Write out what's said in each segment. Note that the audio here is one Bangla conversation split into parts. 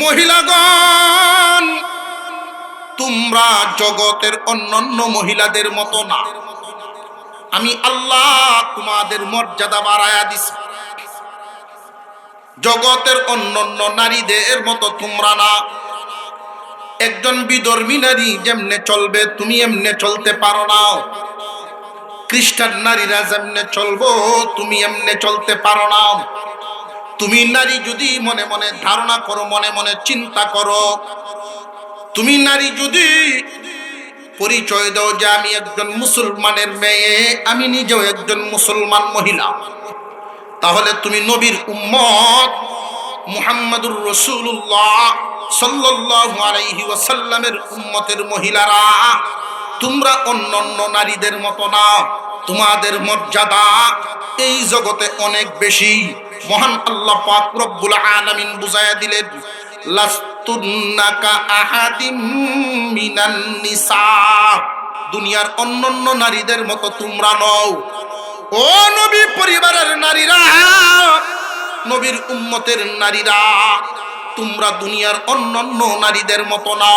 মহিলাগণ, তোমরা জগতের অন্যান্য মহিলাদের মতো না। আমি আল্লাহ তোমাদের মর্যাদা বাড়ায়া দিছি। জগতের অন্যান্য নারীদের মতো তোমরা না। একজন বিধর্মী নারী যেমনে চলবে তুমি এমনে চলতে পারো না। খ্রিস্টান নারীরা যেমনে চলবো তুমি এমনে চলতে পারো না। তুমি নারী যদি মনে মনে ধারণা করো, মনে মনে চিন্তা করো, তুমি নারী যদি পরিচয় দাও যে আমি একজন মুসলমানের মেয়ে, আমি নিজেও একজন মুসলমান মহিলা, তাহলে তুমি নবীর উম্মত মুহাম্মাদুর রাসূলুল্লাহ সাল্লাল্লাহু আলাইহি ওয়াসাল্লামের উম্মতের মহিলারা, তোমরা অন্যান্য নারীদের মতো না। তোমাদের মর্যাদা এই জগতে অনেক বেশি। মহান আল্লাহ পাক রব্বুল আলামিন বুঝায়া দিলেন, লাস্তুন্নাকা আহাদিম মিনান নিসা, দুনিয়ার অন্যান্য নারীদের মতো তোমরা নও। ও নবী পরিবারের নারীরা, নবীর উম্মতের নারীরা, তোমরা দুনিয়ার অন্যান্য নারীদের মতো না।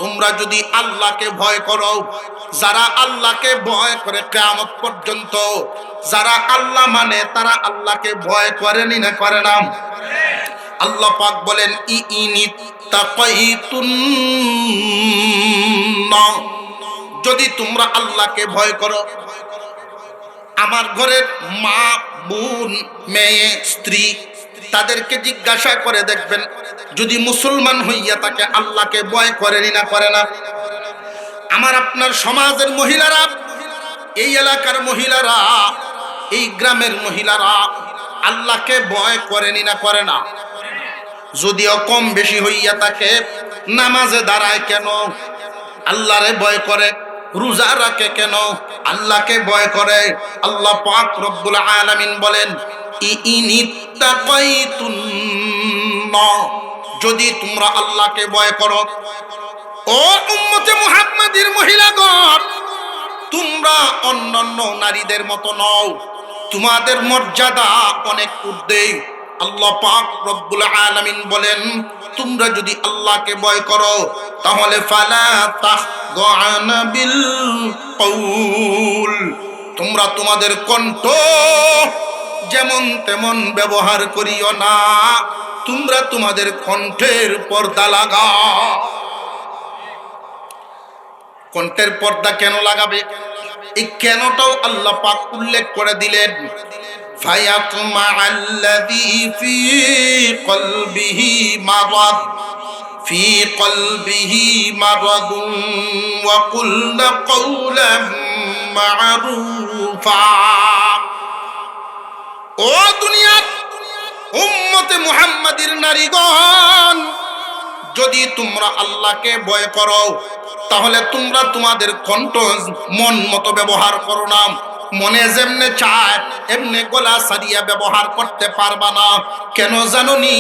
তোমরা যদি আল্লাহকে ভয় করো, যারা আল্লাহকে ভয় করে কিয়ামত পর্যন্ত, যারা আল্লাহ মানে তারা আল্লাহকে ভয় করেনি না করে না? আল্লাহ পাক বলেন ইনিত্তাকাইতুন্না, যদি তোমরা আল্লাহকে ভয় করো। আমার ঘরের মা, বোন, মেয়ে, স্ত্রী, তাদেরকে জিজ্ঞাসা করে দেখবেন, যদি মুসলমান হইয়া তাকে আল্লাহকে ভয় করেনি না করে না? আমার আপনার সমাজের মহিলারা, এই এলাকার মহিলারা, এই গ্রামের মহিলারা আল্লাহকে ভয় করেনি না করে না? যদিও কম বেশি হইয়া থাকে, নামাজে দাঁড়ায় কেন? আল্লাহরে ভয় করে। রোজা রাখে কেন? আল্লাহকে ভয় করে। আল্লাহ পাক রব্বুল আলামিন বলেন ইনিত্তাকাইতুন্না, যদি তোমরা আল্লাহকে ভয় করো। ও উম্মতে মুহাম্মাদির মহিলাগণ, তোমরা অন্যান্য নারীদের মতো নও। তোমাদের মর্যাদা অনেক ঊর্ধ্বে। আল্লাহ পাক রব্বুল আলামিন বলেন, তোমরা যদি আল্লাহকে ভয় করো তাহলে ফালা তাখদা'না বিল কওল, তোমরা তোমাদের কণ্ঠ যেমন তেমন ব্যবহার করিও না। তোমরা তোমাদের কণ্ঠের পর্দা লাগাও। কণ্ঠের পর্দা কেন লাগাবে? এই কেনটাও আল্লাহ পাক উল্লেখ করে দিলেন। ফায়াতমাআল্লাযী ফী কলবিহি মারাদ, ফী কলবিহি মারাদুন ওয়া কুলনা কওলাম মা'রুফা। ও দুনিয়ার উম্মতে মুহাম্মাদির নারীগণ, যদি তোমরা আল্লাহকে ভয় করো তাহলে তোমরা তোমাদের কণ্ঠ মন মতো ব্যবহার করো না। মনে যেমনে চায় এমনে গলা সারিয়া ব্যবহার করতে পারবা না। কেন জানোনি?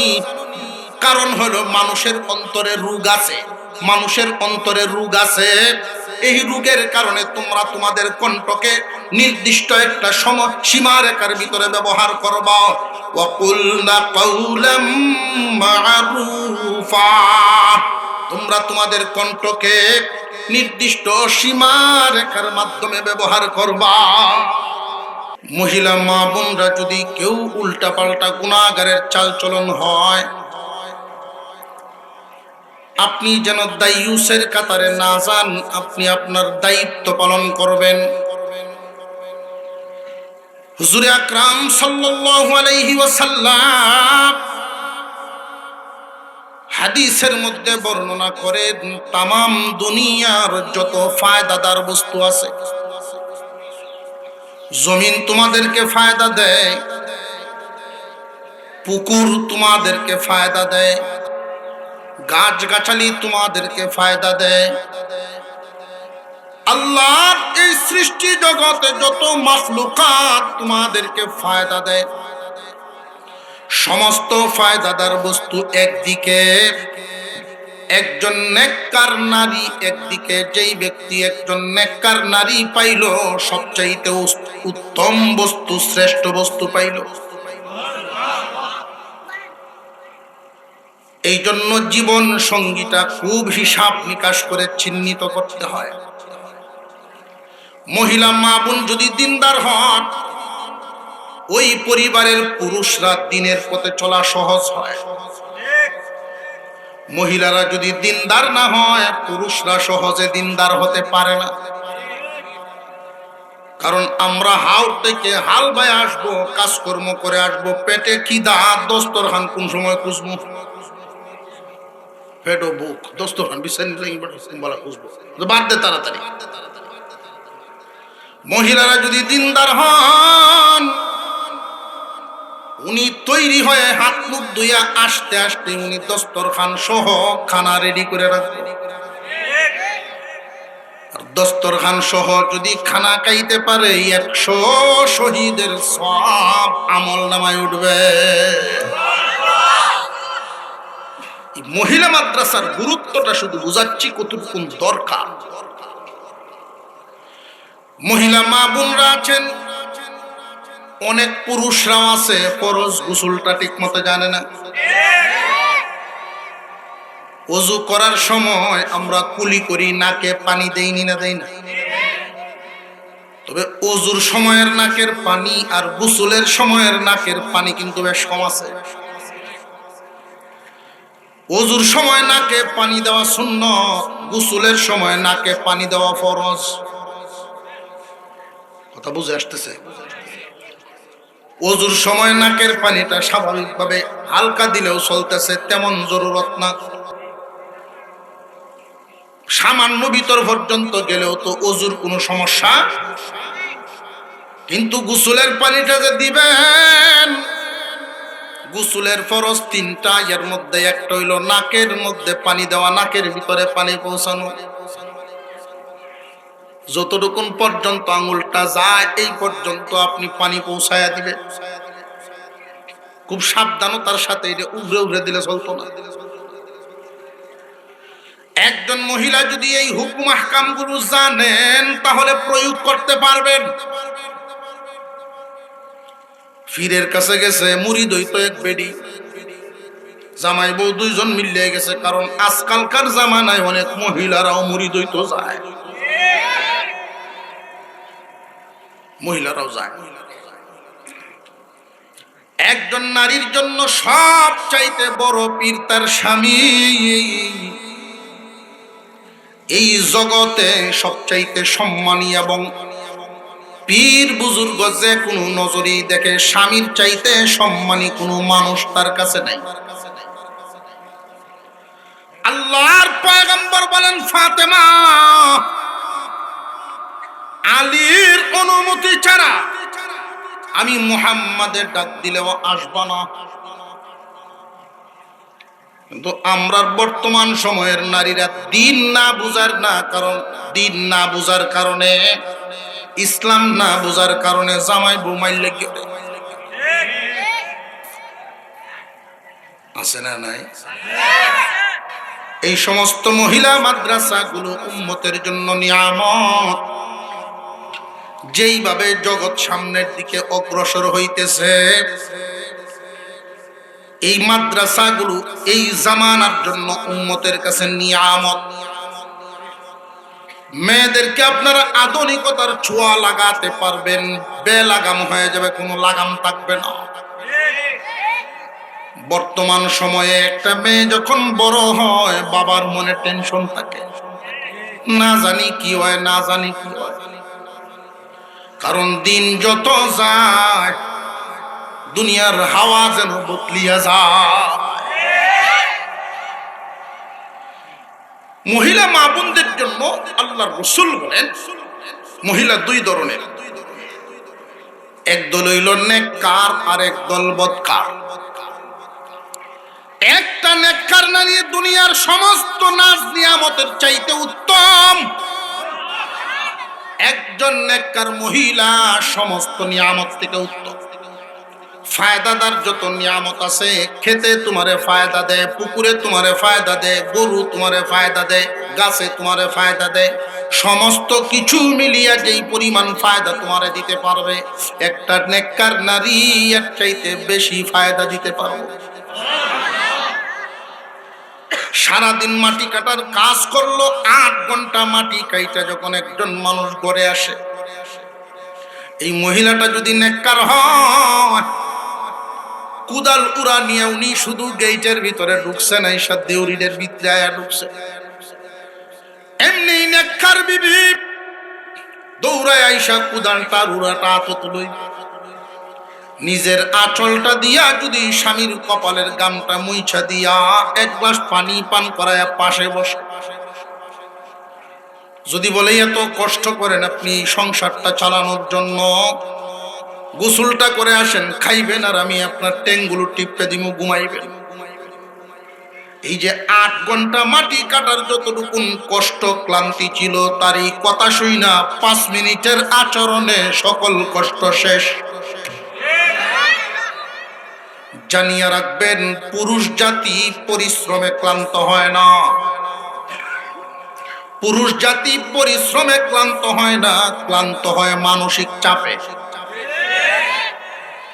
কারণ হলো মানুষের অন্তরে রোগ আছে। মানুষের অন্তরে রোগ আছে। এই রোগের কারণে তোমরা তোমাদের কণ্ঠকে নির্দিষ্ট একটা সীমারেখার ভিতরে ব্যবহার করবা। ওয়া কুলনা কওলাম মা'রুফা, তোমরা তোমাদের কণ্ঠকে নির্দিষ্ট সীমারেখার মাধ্যমে ব্যবহার করবা। মহিলা মা বোনরা, যদি কেউ উল্টাপাল্টা গুনাহগারের চালচলন হয়, আপনি যেন দায়ুসের কাতারে না যান, আপনি আপনার দায়িত্ব পালন করবেন। হুজুর আকরাম সাল্লাল্লাহু আলাইহি ওয়াসাল্লাম হাদিসের মধ্যে বর্ণনা করেন, তামাম দুনিয়ার যত ফায়দাদার বস্তু আছে, জমিন তোমাদেরকে ফায়দা দেয়, পুকুর তোমাদেরকে ফায়দা দেয়, গাছগাছালি তোমাদেরকে ফায়দা দেয়, আল্লাহর এই সৃষ্টি জগতে যত মাখলুকাত তোমাদেরকে ফায়দা দেয়। সমস্ত ফায়দাদার বস্তু একদিকে, একজন নেককার নারী একদিকে, যেই ব্যক্তি একজন নেককার নারী পাইল, সবচাইতে উত্তম বস্তু, শ্রেষ্ঠ বস্তু পাইল। এই জন্য জীবন সঙ্গীটা খুব হিসাব নিকাশ করে চিহ্নিত করতে হয়। মহিলা মা বোন যদি দিনদার হন, ওই পরিবারের পুরুষরা দিনের পথে চলা সহজ হয়। মহিলারা যদি দিনদার না হয়, পুরুষরা সহজে দিনদার হতে পারে না। কারণ আমরা হাওর থেকে হাল বায় আসবো, কাজকর্ম করে আসবো, পেটে খিদা, দস্তরখান কোন সময় খুঁজবো? পেটো বুক দস্তরখান বিছানা খুঁজবো, বাদ দে তাড়াতাড়ি। মহিলারা যদি দিনদার হন, উনি তৈরি হয়ে হাত মুখ ধুইয়া আসতে আসতে উনি দস্তরখান সহ খানা রেডি করে রাখবেন। আর দস্তরখান সহ যদি খানা খাইতে পারে, 100 শহীদের সওয়াব আমল নামায় উঠবে। মহিলা মাদ্রাসার গুরুত্বটা শুধু বুঝাচ্ছি কতটুকু দরকার। মহিলা মা বোনরা আছেন, অনেক পুরুষরাও আছে ফরজ গোসলটা ঠিক মতো জানে না। ওযু করার সময় আমরা কুলি করি, নাকে পানি দেইনি না দেই না? তবে ওযুর সময়ের নাকের পানি আর গোসলের সময়ের নাকের পানি কিন্তু বেশ কম আছে। ওযুর সময় নাকে পানি দেওয়া সুন্নাত, গোসলের সময় নাকে পানি দেওয়া ফরজ। কথা বুঝে আসতেছে? ওযুর সময় নাকের পানিটা স্বাভাবিকভাবে হালকা দিলেও চলতেছে, তেমন জরুরত না। সামান্য ভিতর পর্যন্ত গেলেও তো ওযুর কোনো সমস্যা। কিন্তু গোসলের পানিটা যে দিবেন, গোসলের ফরজ 3টা, এর মধ্যে একটা হইল নাকের মধ্যে পানি দেওয়া, নাকের ভিতরে পানি পৌঁছানো। যতটুকু পর্যন্ত আঙুলটা যায় এই পর্যন্ত আপনি পানি পৌঁছায়া দিবেন। খুব সাবধানতার সাথে, এটা উড়ে উড়ে দিলে চলতো না। একজন মহিলা যদি এই হুকুম আহকাম গুলো জানেন, তাহলে প্রয়োগ করতে পারবেন। পীরের কাছে গেছে, মুরিদ হইতো এক বেডি, জামাই বউ 2 জন মিলে গেছে। কারণ আজকালকার জামানায় অনেক মহিলারাও মুরিদ হইতো যায়, মহিলারাও যায়। একজন নারীর জন্য সব চাইতে বড় পীর তার স্বামী। এই জগতে সবচাইতে সম্মানী এবং পীর বুজুর্গ যে কোনো নজরেই দেখে, স্বামীর চাইতে সম্মানী কোনো মানুষ তার কাছে নাই। আল্লাহর পয়গম্বর বলেন, ফাতেমা আলীর অনুমতি ছাড়া আমি মুহাম্মাদের ডাক দিলেও আসবা না। কিন্তু আমরা বর্তমান সময়ের নারীরা দিন না বুঝার না, কারণ দিন না বুঝার কারণে, ইসলাম না বুঝার কারণে জামাই বউ মাইল আছে না নাই? এই সমস্ত মহিলা মাদ্রাসাগুলো উম্মতের জন্য নিয়ামত। যেইভাবে জগৎ সামনের দিকে অগ্রসর হইতেছে, এই মাদ্রাসাগুলো এই জামানার জন্য উম্মতের কাছে নিয়ামত। মেয়েদেরকে আপনারা আধুনিকতার ছোঁয়া লাগাতে পারবেন, বেলাগাম হয়ে যাবে, কোনো লাগাম থাকবে না। বর্তমান সময়ে একটা মেয়ে যখন বড় হয়, বাবার মনে টেনশন থাকে, না জানি কি হয়, না জানি কি হয়। কারণ দিন যত যায়, দুনিয়ার হাওয়া যেন বদলিয়া যায়। মহিলা মা বোনদের জন্য আল্লাহর রাসূল বলেন, মহিলা 2 ধরনের, এক দল হইল নেককার আর এক দল বদকার। একটা নেককার নারী দুনিয়ার সমস্ত নাজ নিয়ামতের চাইতে উত্তম। একজন নেককার মহিলা সমস্ত নিয়ামত থেকে উত্তম। ফায়দাদার যত নিয়ামত আছে, খেতে তোমারে ফায়দা দেয়, পুকুরে তোমারে ফায়দা দেয়, গরু তোমারে ফায়দা দেয়, গাছে তোমারে ফায়দা দেয়, সমস্ত কিছু মিলিয়া যেই পরিমাণ ফায়দা তোমারে দিতে পারবে, একটা নেককার নারী এর চাইতে বেশি ফায়দা দিতে পারবে। সারাদিন মাটি কাটার কাজ করলো, 8 ঘন্টা মাটি কাইটা যখন একজন মানুষ ঘরে আসে, এই মহিলাটা যদি নেককার হয়, কুদাল উড়া নিয়ে উনি শুধু গেটের ভিতরে ঢুকছে না, ঈশা দেউরিদের ভিতরে আয়া ঢুকছে। এমনি নেককার বিবি দৌড়ায় আইসা কুদালটা উড়াটা হাতে তুলই, নিজের আঁচলটা দিয়া যদি স্বামীর কপালের গামটা মুইছা দিয়া 1 গ্লাস পানি পান করায়া পাশে বসে, যদি বলে এত কষ্ট করেন আপনি সংসারটা চালানোর জন্য, গোসলটা করে আসেন, খাইবেন আর আমি আপনার ট্যাঙ্গুলো টিপে দিব, ঘুমাইবেন। এই যে 8 ঘন্টা মাটি কাটার যতটুকু কষ্ট ক্লান্তি ছিল, তারই কথা শুই না 5 মিনিটের আচরণে সকল কষ্ট শেষ। জানিয়ে রাখবেন, পুরুষ জাতি পরিশ্রমে ক্লান্ত হয় না, পুরুষ জাতি পরিশ্রমে ক্লান্ত হয় না, ক্লান্ত হয় মানসিক চাপে।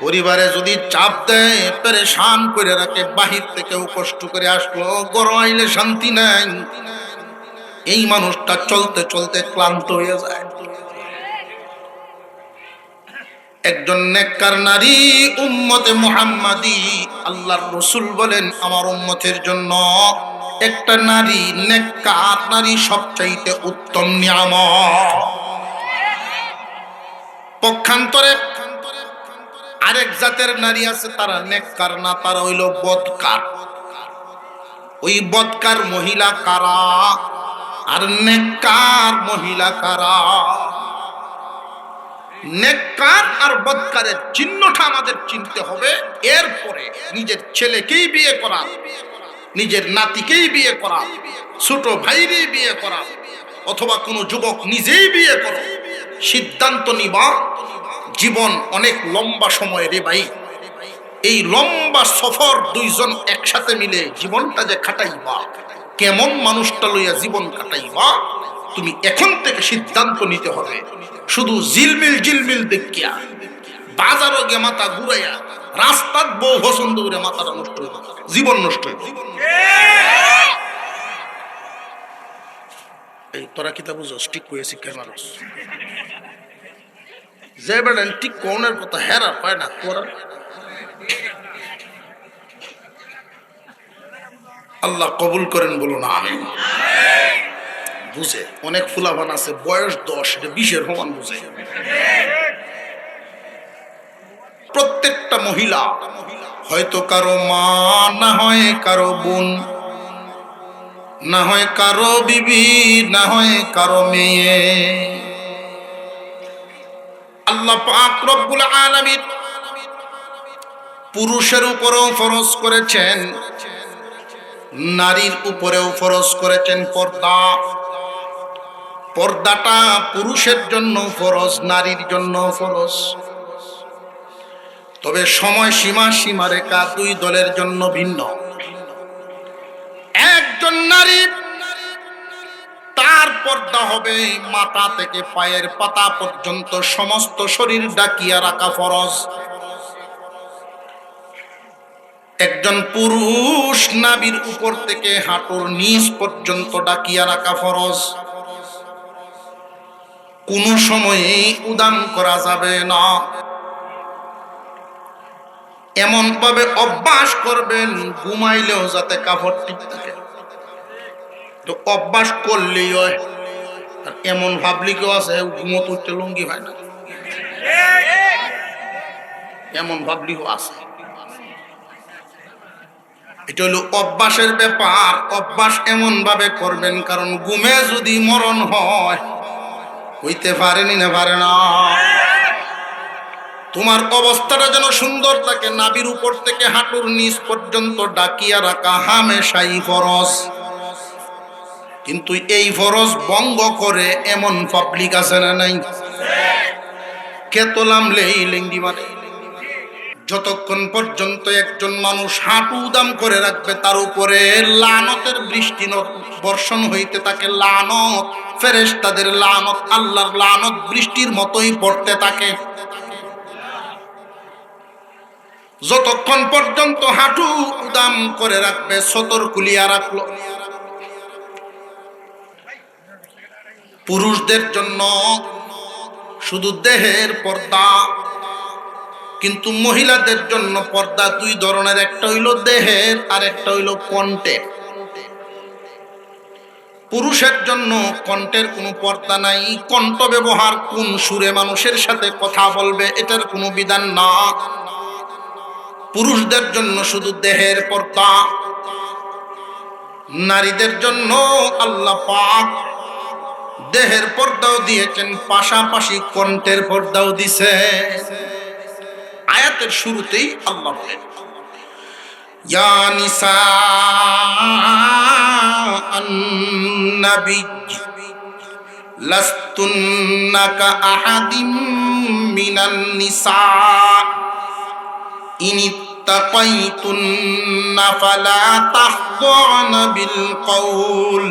পরিবারে যদি চাপ দেয়, পেরেশান করে রাখে, বাহির থেকেও কষ্ট করে আসলো, গরম আইলে শান্তি নাই, এই মানুষটা চলতে চলতে ক্লান্ত হয়ে যায়। একজন নেককার নারী, উম্মতে মুহাম্মাদি, আল্লাহর রাসূল বলেন আমার উম্মতের জন্য একটা নারী, নেককার নারী সবচাইতে উত্তম নিয়ামত। পক্ষান্তরে আরেক জাতের নারী আছে, তারা নেককার না, তারা হইল বদকার। ওই বদকার মহিলা কারা আর নেককার মহিলা কারা? নেককার আর বদকারের চিহ্নটা আমাদের চিনতে হবে। এরপরে নিজের ছেলেকেই বিয়ে করা, নিজের নাতিকেই বিয়ে করা, ছোট ভাইরেই বিয়ে করা, অথবা কোনো যুবক নিজেই বিয়ে করো, সিদ্ধান্ত নিবা। জীবন অনেক লম্বা সময় রে ভাই, এই লম্বা সফর দুইজন একসাথে মিলে জীবনটা যে কাটাইবা, কেমন মানুষটা লইয়া জীবন কাটাইবা, তুমি এখন থেকে সিদ্ধান্ত নিতে হবে। শুধু জিলমিল জিলমিল দেখিয়া বাজারও গিয়ে মাথা ঘুরাইয়া রাস্তার বউ পছন্দ করে মাথাটা নষ্ট হইব, জীবন নষ্ট হইব। এই তোরা কিতা বুঝোস? ঠিক কইছি কে মানুষ যে বেড়েন ঠিক কোনের কথা হেরা পায় না তোরা। আল্লাহ কবুল করেন, বলো না আমিন। বুঝে অনেক ফুলাবান আছে, বয়স 10, 20-এর সমান বুঝে। প্রত্যেকটা মহিলা হয়তো কারো মা, না হয় কারো বোন, না হয় কারো বিবি, না হয় কারো মেয়ে। আল্লাহ পাক রব্বুল আলামিন পুরুষের উপরেও ফরজ করেছেন, নারীর উপরেও ফরজ করেছেন পর্দা। পর্দাটা পুরুষের জন্য ফরজ, নারীর জন্য ফরজ। তবে সময় সীমা, সীমারেখা দুই দলের জন্য ভিন্ন। একজন নারী, তার পর্দা হবে মাথা থেকে পায়ের পাতা পর্যন্ত, সমস্ত শরীর ঢাকিয়া রাখা ফরজ। একজন পুরুষ, নাভির উপর থেকে হাঁটুর নিচ পর্যন্ত ঢাকিয়া রাখা ফরজ। কোনো সময়ে উদাম করা যাবে না। এমন ভাবে অভ্যাস করবেন ঘুমাইলেও যাতে কাপড় ঠিক থাকে, তো অভ্যাস করলেই হয়। আর এমন ভাবলি কেউ আছে ঘুমত উঠতে লুঙ্গি হয় না, এমন ভাবলি আছে। এটা হলো অভ্যাসের ব্যাপার। অভ্যাস এমন ভাবে করবেন, কারণ ঘুমে যদি মরণ হয়, হইতে পারেনি না পারে না। তোমার অবস্থাটা যেন সুন্দর থাকে, নাভির উপর থেকে হাঁটুর নিচ পর্যন্ত ঢাকিয়া রাখা হামেশাই ফরজ। কিন্তু এই ফরজ ভঙ্গ করে এমন পাবলিক আছে না নাই? কেতলামলেই লিঙ্গি মারে। যতক্ষণ পর্যন্ত একজন মানুষ হাঁটু উদাম করে রাখবে, তার উপরে লানতের বৃষ্টি বর্ষণ হইতে থাকে। লানত, ফেরেশতাদের লানত, আল্লাহর লানত বৃষ্টির মতোই পড়তে থাকে। যতক্ষণ পর্যন্ত হাঁটু উদাম করে রাখবে, সতর খুলিয়া রাখলো, পুরুষদের জন্য শুধু দেহের পর্দা, কিন্তু মহিলাদের জন্য পর্দা দুই ধরনের, একটা হইল দেহের আর একটা হইল কণ্ঠের। পুরুষের জন্য কণ্ঠের কোনো পর্দা নাই, কণ্ঠ ব্যবহার কোন সুরে মানুষের সাথে কথা বলবে এটার কোনো বিধান না। পুরুষদের জন্য শুধু দেহের পর্দা। নারীদের জন্য আল্লাহ পাক দেহের পর্দাও দিয়েছেন, পাশাপাশি কণ্ঠের পর্দাও দিছে। আয়াতের শুরুতেই আল্লাহ বলেন, ইয়া নিসা আন-নবী লাস্তুন্না কাআহাদিম মিনান নিসা ইনিত্তাকাইতুন্না ফালা তাখদুনা বিল কওল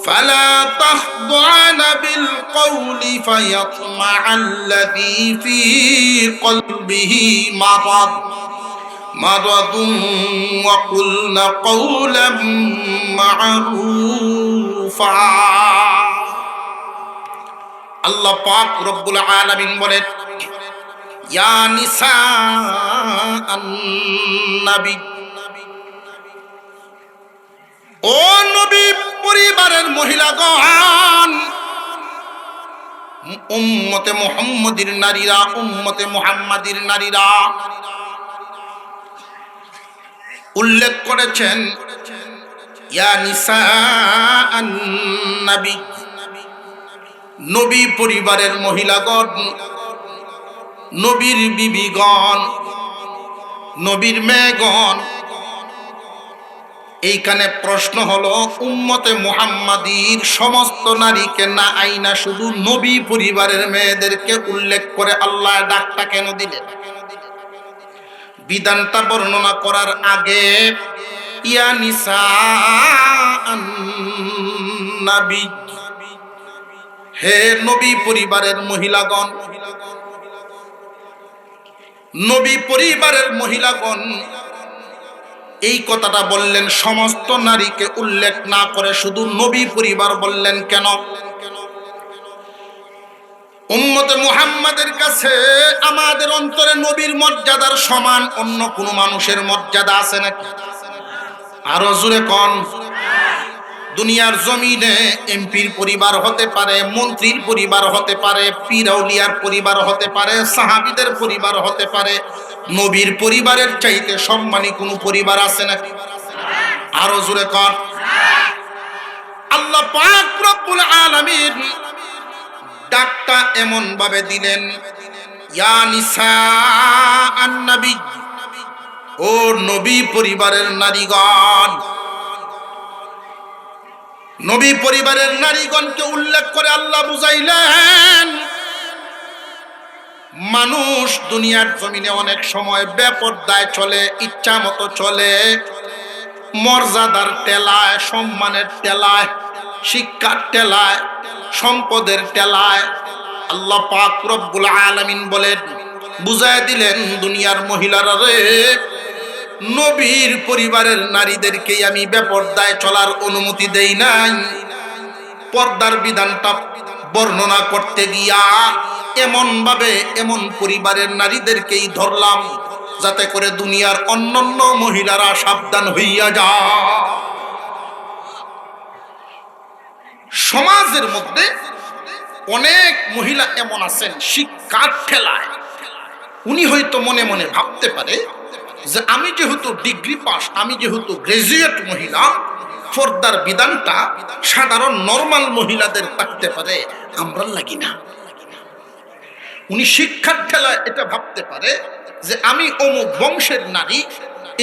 فلا تخضعن بالقول فيطمع الذي في قلبه مرض وقلن قولا معروفا। আল্লাহ পাক রব্বুল আলামিন বলেন, ইয়া নিসা আন-নবী, ও নবী পরিবারের মহিলাগণ, উম্মতে মুহাম্মাদির নারীরা, উম্মতে মুহাম্মাদির নারীরা উল্লেখ করেছেন, ইয়া নিসা আন-নবী, নবী পরিবারের মহিলাগণ, নবীর বিবিগণ, নবীর মেয়েগণ। এইখানে প্রশ্ন হলো, উম্মতে মুহাম্মাদির সমস্ত নারীকে না আইনা শুধু নবী পরিবারের মেয়েদেরকে উল্লেখ করে আল্লাহ ডাকটা কেন দিলেন? বিধানটা বর্ণনা করার আগে ইয়া নিসা আন-নবী, হে নবী পরিবারের মহিলাগণ, নবী পরিবারের মহিলাগণ, এই কথাটা বললেন সমস্ত নারীকে উল্লেখ না করে শুধু নবী পরিবার বললেন কেন? উম্মতে মুহাম্মাদের কাছে আমাদের অন্তরে নবীর মর্যাদার সমান অন্য কোন মানুষের মর্যাদা আছে নাকি? আরো জোরে কোন। দুনিয়ার জমিনে এমপির পরিবার হতে পারে, মন্ত্রীর পরিবার হতে পারে, পীর আউলিয়ার পরিবার হতে পারে, সাহাবীদের পরিবার হতে পারে, নবীর পরিবারের চাইতে সম্মানী কোন পরিবার আছে নাকি? আরো জোরে কর। আল্লাহ পাক রব্বুল আলামিন ডাকটা এমন ভাবে দিলেন, ইয়া নিসা আন-নবী, ও নবী পরিবারের নারীগণ। নবী পরিবারের নারীগণকে উল্লেখ করে আল্লাহ বুঝাইলেন, মানুষ দুনিয়ার জমিনে অনেক সময় বেপরদায় চলে, ইচ্ছা মতো চলে, মর্যাদার টেলায়, সম্মানের টেলায়, শিক্ষার টেলায়, সম্পদের টেলায়। আল্লাহ পাক রব্বুল আলামিন বলেন, বুঝায় দিলেন দুনিয়ার মহিলারা রে, নবীর পরিবারের নারীদেরকে আমি বেপরদায় চলার অনুমতি দেই নাই। পর্দার বিধানটা বর্ণনা করতে গিয়া এমন ভাবে এমন পরিবারের নারীদেরকেই ধরলাম যাতে করে দুনিয়ার অন্যান্য মহিলারা সাবধান হইয়া যায়। সমাজের মধ্যে অনেক মহিলা এমন আছেন, শিক্ষার ঠেলায় উনি হয়তো মনে মনে ভাবতে পারে যে আমি যেহেতু ডিগ্রি পাস, আমি যেহেতু গ্রাজুয়েট মহিলা, পর্দার বিধানটা সাধারণ নরমাল মহিলাদের থাকতে পারে, আমরা লাগি না। উনি শিক্ষার ঠেলায় এটা ভাবতে পারে যে আমি অমুক বংশের নারী,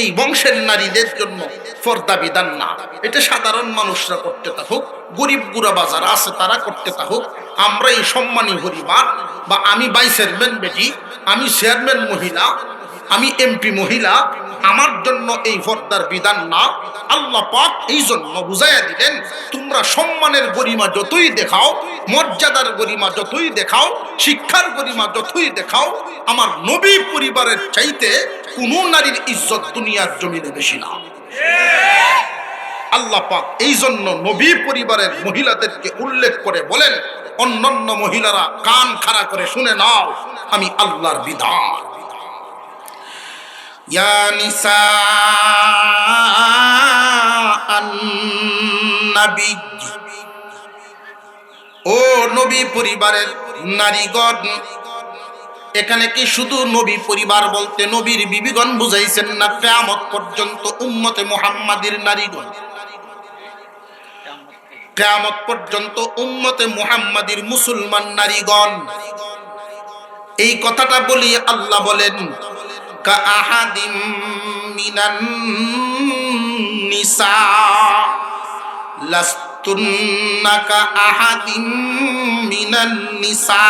এই বংশের নারীদের জন্য পর্দা বিধান না, এটা সাধারণ মানুষরা করতে থাকুক, গরিব গুড়া বাজার আছে তারা করতে থাকুক, আমরা এই সম্মানী পরিবার, বা আমি ভাইস চেয়ারম্যান বেটি, আমি চেয়ারম্যান মহিলা, আমি এমপি মহিলা, আমার জন্য এই পর্দার বিধান না। আল্লাহ পাক এই জন্য বুঝাইয়া দিলেন, তোমরা সম্মানের গরিমা যতই দেখাও, মর্যাদার গরিমা যতই দেখাও, শিক্ষার গরিমা যতই দেখাও, আমার নবী পরিবারের চাইতে কোন নারীর ইজ্জত দুনিয়ার জমিনে বেশি না। আল্লাহ পাক এই জন্য নবী পরিবারের মহিলাদেরকে উল্লেখ করে বলেন, অন্যান্য মহিলারা কান খাড়া করে শুনে নাও, আমি আল্লাহর বিধান। ইয়া নিসা আন-নবী, ও নবী পরিবারের নারীগণ। এখানে কি শুধু নবী পরিবার বলতে নবীর বিবিগণ বুঝাইছেন না? কিয়ামত পর্যন্ত উম্মতে মুহাম্মাদির নারীগণ, কিয়ামত পর্যন্ত উম্মতে মুহাম্মাদির মুসলমান নারীগণ। এই কথাটা বলি আল্লাহ বলেন, কা আহাদিম মিনান নিসা লাস্তুন্না কা আহাদিম মিনান নিসা।